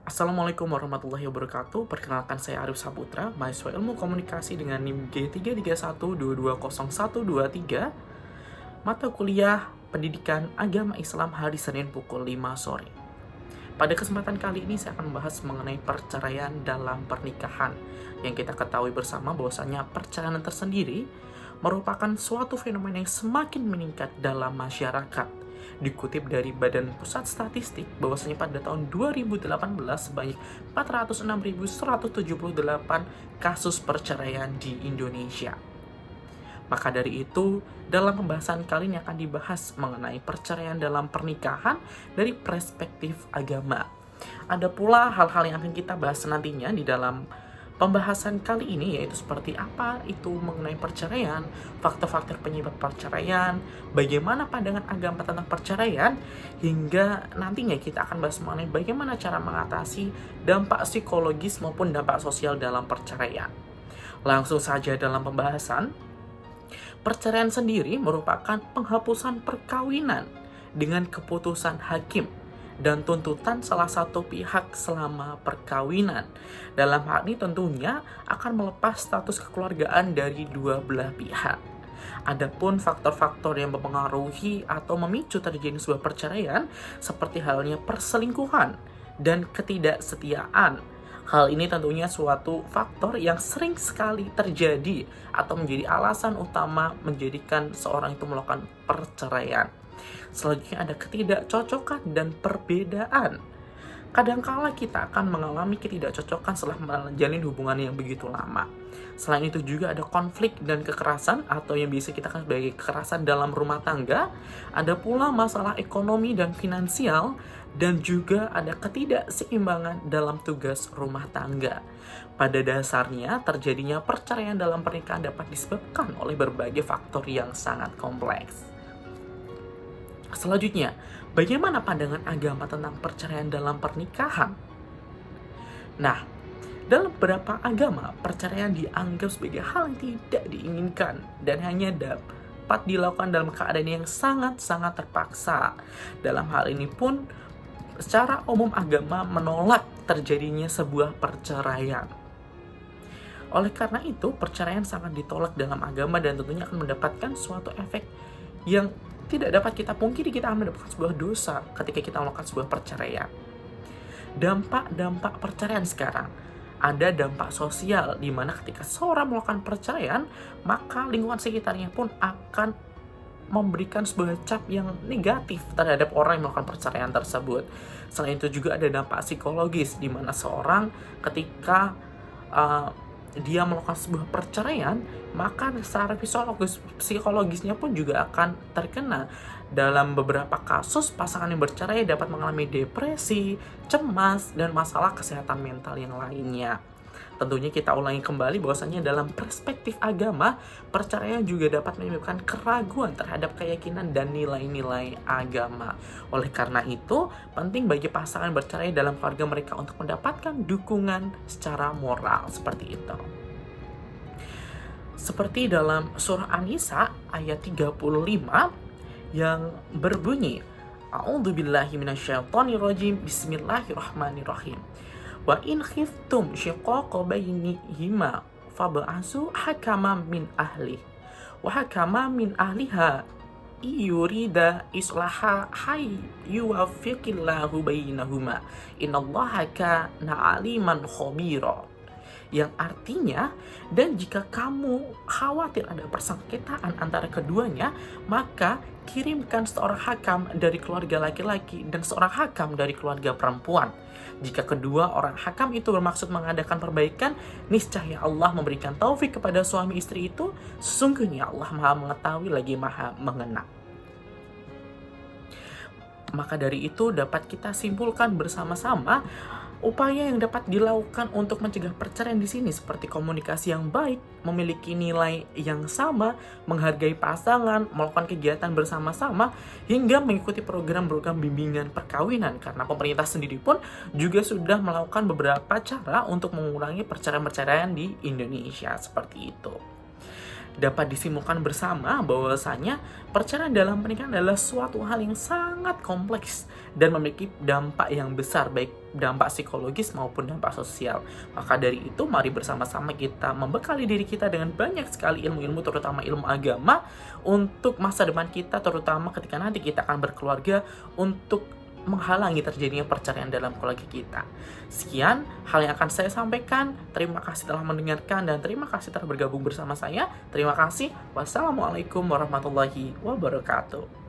Assalamualaikum warahmatullahi wabarakatuh. Perkenalkan saya Arif Saputra, mahasiswa Ilmu Komunikasi dengan NIM G331220123, mata kuliah Pendidikan Agama Islam hari Senin pukul 5 sore. Pada kesempatan kali ini saya akan membahas mengenai perceraian dalam pernikahan. Yang kita ketahui bersama bahwasanya perceraian tersendiri merupakan suatu fenomena yang semakin meningkat dalam masyarakat. Dikutip dari Badan Pusat Statistik bahwasanya pada tahun 2018 sebanyak 406.178 kasus perceraian di Indonesia. Maka dari itu, dalam pembahasan kali ini akan dibahas mengenai perceraian dalam pernikahan dari perspektif agama. Ada pula hal-hal yang akan kita bahas nantinya di dalam pembahasan kali ini, yaitu seperti apa itu mengenai perceraian, faktor-faktor penyebab perceraian, bagaimana pandangan agama tentang perceraian, hingga nantinya kita akan bahas mengenai bagaimana cara mengatasi dampak psikologis maupun dampak sosial dalam perceraian. Langsung saja dalam pembahasan, perceraian sendiri merupakan penghapusan perkawinan dengan keputusan hakim dan tuntutan salah satu pihak selama perkawinan. Dalam hal ini tentunya akan melepas status kekeluargaan dari dua belah pihak. Adapun faktor-faktor yang mempengaruhi atau memicu terjadi sebuah perceraian seperti halnya perselingkuhan dan ketidaksetiaan. Hal ini tentunya suatu faktor yang sering sekali terjadi atau menjadi alasan utama menjadikan seorang itu melakukan perceraian. Selanjutnya ada ketidakcocokan dan perbedaan. Kadangkala kita akan mengalami ketidakcocokan setelah menjalin hubungan yang begitu lama. Selain itu juga ada konflik dan kekerasan atau yang biasa kita kan sebagai kekerasan dalam rumah tangga. Ada pula masalah ekonomi dan finansial, dan juga ada ketidakseimbangan dalam tugas rumah tangga. Pada dasarnya, terjadinya perceraian dalam pernikahan dapat disebabkan oleh berbagai faktor yang sangat kompleks. Selanjutnya, bagaimana pandangan agama tentang perceraian dalam pernikahan? Nah, dalam beberapa agama, perceraian dianggap sebagai hal yang tidak diinginkan dan hanya dapat dilakukan dalam keadaan yang sangat-sangat terpaksa. Dalam hal ini pun, secara umum agama menolak terjadinya sebuah perceraian. Oleh karena itu, perceraian sangat ditolak dalam agama dan tentunya akan mendapatkan suatu efek yang tidak dapat kita pungkiri. Kita akan mendapatkan sebuah dosa ketika kita melakukan sebuah perceraian. Dampak-dampak perceraian sekarang. Ada dampak sosial, di mana ketika seorang melakukan perceraian, maka lingkungan sekitarnya pun akan memberikan sebuah cap yang negatif terhadap orang yang melakukan perceraian tersebut. Selain itu juga ada dampak psikologis, di mana seorang ketika dia melakukan sebuah perceraian, maka secara psikologisnya pun juga akan terkena. Dalam beberapa kasus, pasangan yang bercerai dapat mengalami depresi, cemas, dan masalah kesehatan mental yang lainnya. Tentunya kita ulangi kembali bahwasanya dalam perspektif agama, perceraian juga dapat menyebabkan keraguan terhadap keyakinan dan nilai-nilai agama. Oleh karena itu, penting bagi pasangan bercerai dalam keluarga mereka untuk mendapatkan dukungan secara moral seperti itu. Seperti dalam surah An-Nisa ayat 35 yang berbunyi, A'udzubillahi minasyaitonirrajim, Bismillahirrahmanirrahim. Wa in khiftum syiqaqa bainihima fab'asu hakaman min ahli wa hakaman min ahliha yurida islaha yuwaffiqillahu bainahuma innallaha kana aliman khabira. Yang artinya, dan jika kamu khawatir ada persengketaan antara keduanya, maka kirimkan seorang hakam dari keluarga laki-laki dan seorang hakam dari keluarga perempuan. Jika kedua orang hakam itu bermaksud mengadakan perbaikan, niscaya Allah memberikan taufik kepada suami istri itu. Sesungguhnya Allah Maha mengetahui lagi Maha mengenal. Maka dari itu dapat kita simpulkan bersama-sama upaya yang dapat dilakukan untuk mencegah perceraian di sini seperti komunikasi yang baik, memiliki nilai yang sama, menghargai pasangan, melakukan kegiatan bersama-sama, hingga mengikuti program-program bimbingan perkawinan. Karena pemerintah sendiri pun juga sudah melakukan beberapa cara untuk mengurangi perceraian-perceraian di Indonesia seperti itu. dapat disimpulkan bersama bahwasanya perceraian dalam pernikahan adalah suatu hal yang sangat kompleks dan memiliki dampak yang besar, baik dampak psikologis maupun dampak sosial. Maka dari itu, mari bersama-sama kita membekali diri kita dengan banyak sekali ilmu-ilmu, terutama ilmu agama, untuk masa depan kita, terutama ketika nanti kita akan berkeluarga, untuk menghalangi terjadinya perceraian dalam keluarga kita. Sekian hal yang akan saya sampaikan. Terima kasih telah mendengarkan dan terima kasih telah bergabung bersama saya. Terima kasih. Wassalamualaikum warahmatullahi wabarakatuh.